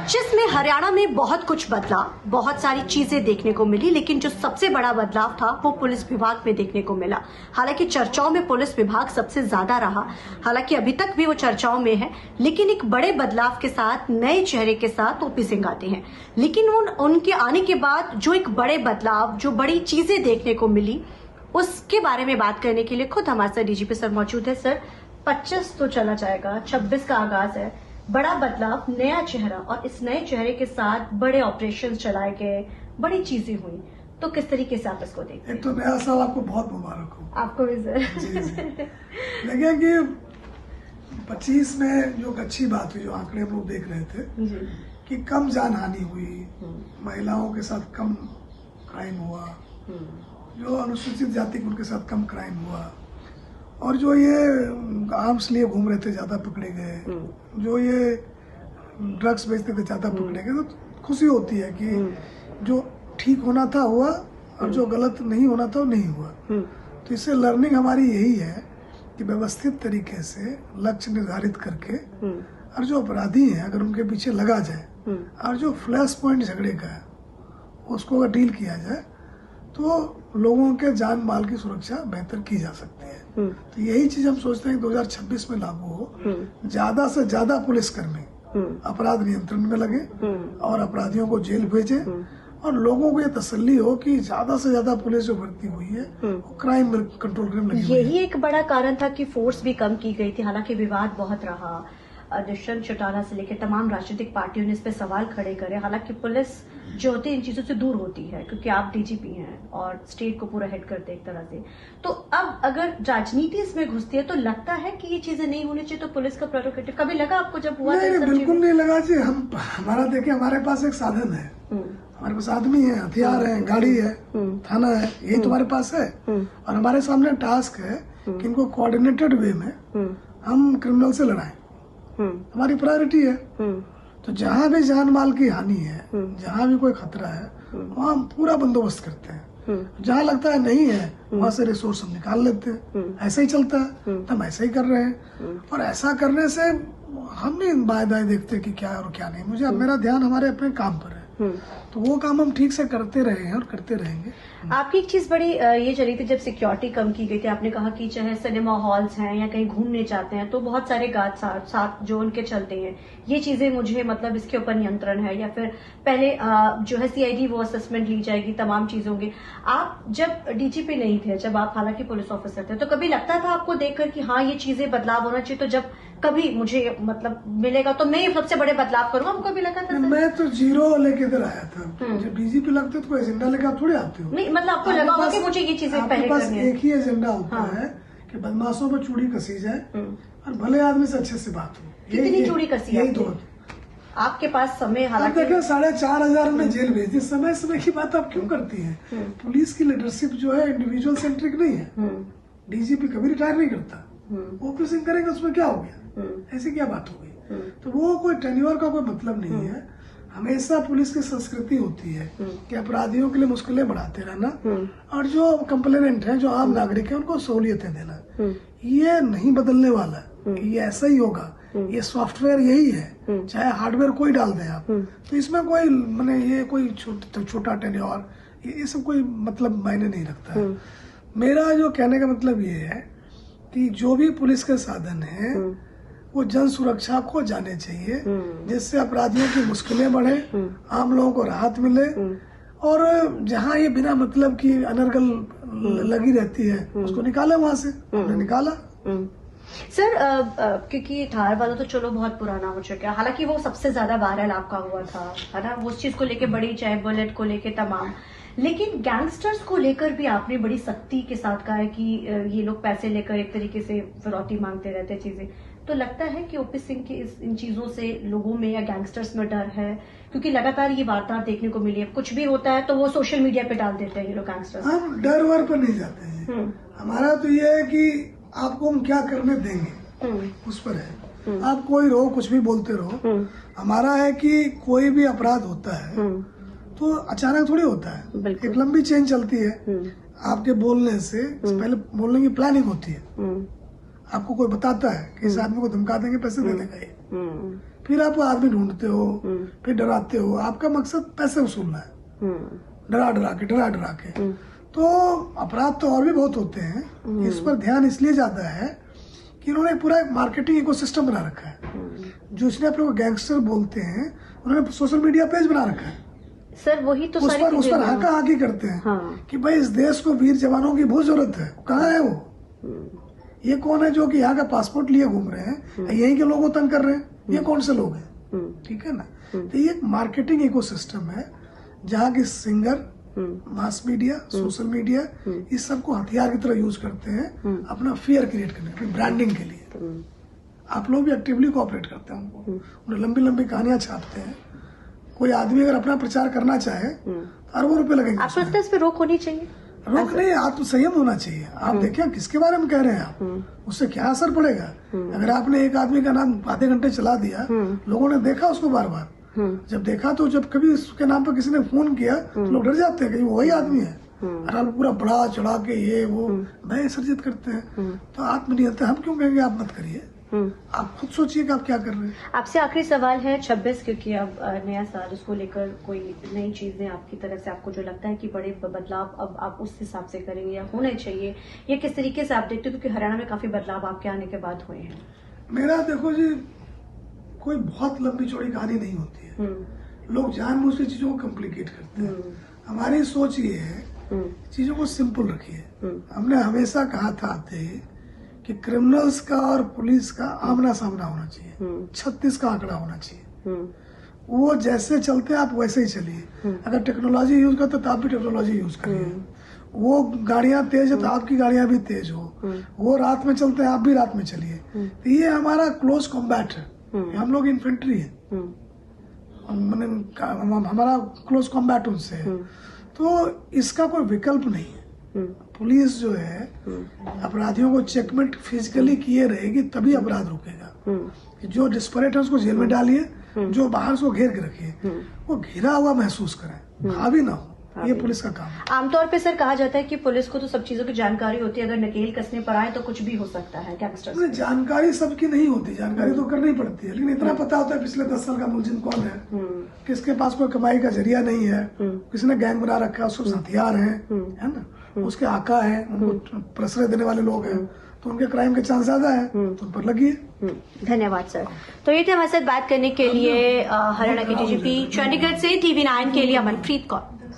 2025 में हरियाणा में बहुत कुछ बदला, बहुत सारी चीजें देखने को मिली, लेकिन जो सबसे बड़ा बदलाव था वो पुलिस विभाग में देखने को मिला। हालांकि चर्चाओं में पुलिस विभाग सबसे ज्यादा रहा, हालांकि अभी तक भी वो चर्चाओं में है, लेकिन एक बड़े बदलाव के साथ, नए चेहरे के साथ ओपी सिंह आते हैं। लेकिन उनके आने के बाद जो एक बड़े बदलाव, जो बड़ी चीजें देखने को मिली, उसके बारे में बात करने के लिए खुद हमारे साथ डीजीपी सर मौजूद है। सर, 25 तो चला जाएगा, 26 का आगाज है, बड़ा बदलाव, नया चेहरा, और इस नए चेहरे के साथ बड़े ऑपरेशंस चलाए गए, बड़ी चीजें हुई, तो किस तरीके से आप इसको देखते हैं? एक तो नया साल आपको बहुत मुबारक हो। आपको भी सर। लगे कि 25 में जो अच्छी बात हुई, जो आंकड़े हम लोग देख रहे थे जी। कि कम जान हानि हुई, महिलाओं के साथ कम क्राइम हुआ, जो अनुसूचित जाति के उनके साथ कम क्राइम हुआ, और जो ये आर्म्स लिए घूम रहे थे ज्यादा पकड़े गए, जो ये ड्रग्स बेचते थे ज्यादा पकड़े गए। तो खुशी होती है कि जो ठीक होना था हुआ और जो गलत नहीं होना था वो नहीं हुआ। तो इससे लर्निंग हमारी यही है कि व्यवस्थित तरीके से लक्ष्य निर्धारित करके और जो अपराधी हैं अगर उनके पीछे लगा जाए और जो फ्लैश पॉइंट झगड़े का है उसको अगर डील किया जाए तो लोगों के जान माल की सुरक्षा बेहतर की जा सकती है। तो यही चीज हम सोचते हैं कि 2026 में लागू हो, ज्यादा से ज्यादा पुलिसकर्मी अपराध नियंत्रण में लगे और अपराधियों को जेल भेजे, और लोगों को ये तसल्ली हो कि ज्यादा से ज्यादा पुलिस जो भर्ती हुई है वो क्राइम कंट्रोल करने में लगी। यही एक बड़ा कारण था कि फोर्स भी कम की गई थी। हालांकि विवाद बहुत रहा, दुष्यंत चौटाला से लेकर तमाम राजनीतिक पार्टियों ने इस पे सवाल खड़े करे। हालांकि पुलिस जो होती है इन चीजों से दूर होती है, क्योंकि आप डीजीपी हैं और स्टेट को पूरा हेड करते हैं एक तरह से। तो अब अगर राजनीति इसमें घुसती है तो लगता है कि ये चीजें नहीं होनी चाहिए, तो पुलिस का प्रेरोगेटिव कभी लगा आपको जब हुआ? नहीं, बिल्कुल नहीं लगा जी। हमारा देखिए, हमारे पास एक साधन है, हमारे पास आदमी है, हथियार है, गाड़ी है, थाना है, यही तुम्हारे पास है। और हमारे सामने टास्क है कि इनको कोऑर्डिनेटेड वे में हम क्रिमिनल से लड़ाएं, हमारी प्रायोरिटी है। तो जहाँ भी जान माल की हानि है, जहाँ भी कोई खतरा है, वहाँ हम पूरा बंदोबस्त करते हैं। जहाँ लगता है नहीं है वहाँ से रिसोर्स हम निकाल लेते हैं। ऐसा ही चलता है, तो हम ऐसा ही कर रहे हैं। और ऐसा करने से हम नहीं बाएं दाएं देखते कि क्या और क्या नहीं। मुझे अब मेरा ध्यान हमारे अपने काम पर है, तो वो काम हम ठीक से करते रहे हैं और करते रहेंगे। आपकी एक चीज बड़ी ये चली थी जब सिक्योरिटी कम की गई थी, आपने कहा कि चाहे सिनेमा हॉल्स हैं या कहीं घूमने जाते हैं तो बहुत सारे गार्ड साथ जो उनके चलते हैं, ये चीजें मुझे मतलब इसके ऊपर नियंत्रण है, या फिर पहले जो है सीआईडी वो असेसमेंट ली जाएगी तमाम चीजों की। आप जब डीजीपी नहीं थे, जब आप हालांकि पुलिस ऑफिसर थे, तो कभी लगता था आपको देखकर कि हाँ ये चीजें बदलाव होना चाहिए, तो जब कभी मुझे मतलब मिलेगा तो मैं सबसे बड़े बदलाव करूंगा, आपको कभी लगा था? मैं तो जीरो लेके इधर आया था। जब डीजीपी लगते तो कोई एजेंडा लेके आप थोड़ी आते हो। नहीं, मतलब आपको लगा होगा कि मुझे ये चीजें पहले करनी है। एक ही एजेंडा होता है कि बदमाशों पर चूड़ी कसी जाए और भले आदमी से अच्छे से बात हो। कितनी चूड़ी कसी? यही तो आपके पास समय, हालांकि देखिए 4,500 में जेल भेज दी। समय की बात आप क्यों करती हैं? पुलिस की लीडरशिप जो है इंडिविजुअल सेंट्रिक नहीं है। डीजीपी कभी रिटायर नहीं करता, ओपी सिंह करेंगे, उसमें क्या हो गया? ऐसी क्या बात हो गई? तो वो कोई टेन्योर का कोई मतलब नहीं है। हमेशा पुलिस की संस्कृति होती है कि अपराधियों के लिए मुश्किलें बढ़ाते रहना और जो कंप्लेनेंट हैं, जो आम नागरिक हैं, उनको सहूलियतें देना। ये नहीं बदलने वाला कि ये ऐसा ही होगा। ये सॉफ्टवेयर यही है, चाहे हार्डवेयर कोई डाल दें आप, तो इसमें कोई माने ये कोई छोटा टेन्योर ये सब कोई मतलब मायने नहीं रखता है। मेरा जो कहने का मतलब ये है कि जो भी पुलिस के साधन है वो जन सुरक्षा को जाने चाहिए, जिससे अपराधियों की मुश्किलें बढ़े, आम लोगों को राहत मिले, और जहाँ ये बिना मतलब की अनर्गल लगी रहती है उसको निकाले वहां से। हमने निकाला। सर, क्योंकि धार वाला तो चलो बहुत पुराना हो चुका है, हालांकि वो सबसे ज्यादा वायरल आपका हुआ था, है ना, वो उस चीज को लेके बड़ी, चाहे बुलेट को लेके तमाम, लेकिन गैंगस्टर्स को लेकर भी आपने बड़ी सख्ती के साथ कहा है कि ये लोग पैसे लेकर एक तरीके से फिरौती मांगते रहते हैं चीजें। तो लगता है कि ओपी सिंह की इन चीजों से लोगों में या गैंगस्टर्स में डर है, क्योंकि लगातार ये वारदात देखने को मिली है, कुछ भी होता है तो वो सोशल मीडिया पे डाल देते हैं ये लोग गैंगस्टर्स। हम डर वर पर नहीं जाते हैं। हमारा तो ये है कि आपको हम क्या करने देंगे उस पर है। आप कोई रहो, कुछ भी बोलते रहो। हमारा है कि कोई भी अपराध होता है तो अचानक थोड़ी होता है, एक लंबी चेन चलती है। आपके बोलने से पहले बोलने की प्लानिंग होती है। आपको कोई बताता है कि इस आदमी को धमका देंगे, पैसे दे देगा ये, फिर आप आदमी ढूंढते हो, फिर डराते हो। आपका मकसद पैसे वसूलना है, डरा डरा के। तो अपराध तो और भी बहुत होते हैं। इस पर ध्यान इसलिए ज्यादा है कि इन्होंने पूरा एक मार्केटिंग इकोसिस्टम बना रखा है। जो इसने अपने को गैंगस्टर बोलते हैं, उन्होंने सोशल मीडिया पेज बना रखा है। सर वही तो उस पर हाका हाकी करते हैं। हाँ। कि भाई इस देश को वीर जवानों की बहुत जरूरत है। कहाँ है वो? ये कौन है जो कि यहाँ का पासपोर्ट लिए घूम रहे हैं, यहीं के लोगों को तंग कर रहे हैं? ये कौन से लोग हैं? ठीक है ना। तो ये एक मार्केटिंग इकोसिस्टम है जहाँ की singer, mass media, social media इस सब को हथियार की तरह यूज करते हैं अपना फियर क्रिएट करने के लिए, ब्रांडिंग के लिए। आप लोग भी एक्टिवली कोऑपरेट करते हैं उनको, उन्हें लंबी लंबी कहानियां छापते हैं। कोई आदमी अगर अपना प्रचार करना चाहे तो अरबों रुपए लगेंगे। आपको लगता है इस पे रोक होनी चाहिए? रोक नहीं, आत्मसंयम होना चाहिए। आप देखिए किसके बारे में कह रहे हैं आप, उससे क्या असर पड़ेगा? अगर आपने एक आदमी का नाम आधे घंटे चला दिया, लोगों ने देखा उसको बार बार, जब देखा तो जब कभी उसके नाम पर किसी ने फोन किया तो लोग डर जाते हैं कि वो वही आदमी है। और आप पूरा बड़ा चढ़ा के ये वो नए सर्जित करते हैं। तो आत्मनियंत्रण हम क्यों कहेंगे आप मत करिए? आप खुद सोचिए कि आप क्या कर रहे हैं। आपसे आखिरी सवाल है 26, क्योंकि अब नया साल, उसको लेकर कोई नई चीजें आपकी तरफ से आपको जो लगता है कि बड़े बदलाव अब आप उस हिसाब से करेंगे या होने चाहिए, या किस तरीके से आप देखते हो? क्योंकि हरियाणा में काफी बदलाव आपके आने के बाद हुए हैं। मेरा देखो जी, कोई बहुत लंबी चौड़ी कहानी नहीं होती है। लोग जानबूझ के चीजों को कॉम्प्लिकेट करते हैं। हमारी सोच ये है चीजों को सिंपल रखिए। हमने हमेशा कहा था कि क्रिमिनल्स का और पुलिस का आमना सामना होना चाहिए। 36 का आंकड़ा होना चाहिए। वो जैसे चलते हैं आप वैसे ही चलिए। अगर टेक्नोलॉजी यूज करते तो आप भी टेक्नोलॉजी यूज करिए। वो गाड़ियां तेज है तो आपकी गाड़ियां भी तेज हो। वो रात में चलते हैं, आप भी रात में चलिए। तो ये हमारा क्लोज कॉम्बैट है। हम लोग इन्फेंट्री है, हमारा क्लोज कॉम्बैट उनसे है। तो इसका कोई विकल्प नहीं है। पुलिस जो है अपराधियों को चेकमेट फिजिकली किए रहेगी तभी अपराध रुकेगा। जो डिस्परेट है उसको जेल में डालिए, जो बाहर से घेर के रखिए, वो घिरा हुआ महसूस करें, हावी ना हो। ये पुलिस का काम है। आमतौर पे सर कहा जाता है कि पुलिस को तो सब चीजों की जानकारी होती है, अगर नकेल कसने पर आए तो कुछ भी हो सकता है गैंगस्टर्स में। जानकारी सबकी नहीं होती, जानकारी तो करनी पड़ती है, लेकिन इतना पता होता है पिछले 10 साल का मुलजिम कौन है, किसके पास कोई कमाई का जरिया नहीं है, किसने गैंग बना रखा है, उसके हथियार है ना, उसके आका है, उनको प्रश्रय देने वाले लोग हैं, तो उनके क्राइम के चांस ज्यादा है, तो उन पर लगिए। धन्यवाद सर। तो ये थे हमारे साथ बात करने के लिए हरियाणा के डीजीपी चंडीगढ़ से TV9 के लिए अमनप्रीत कौर।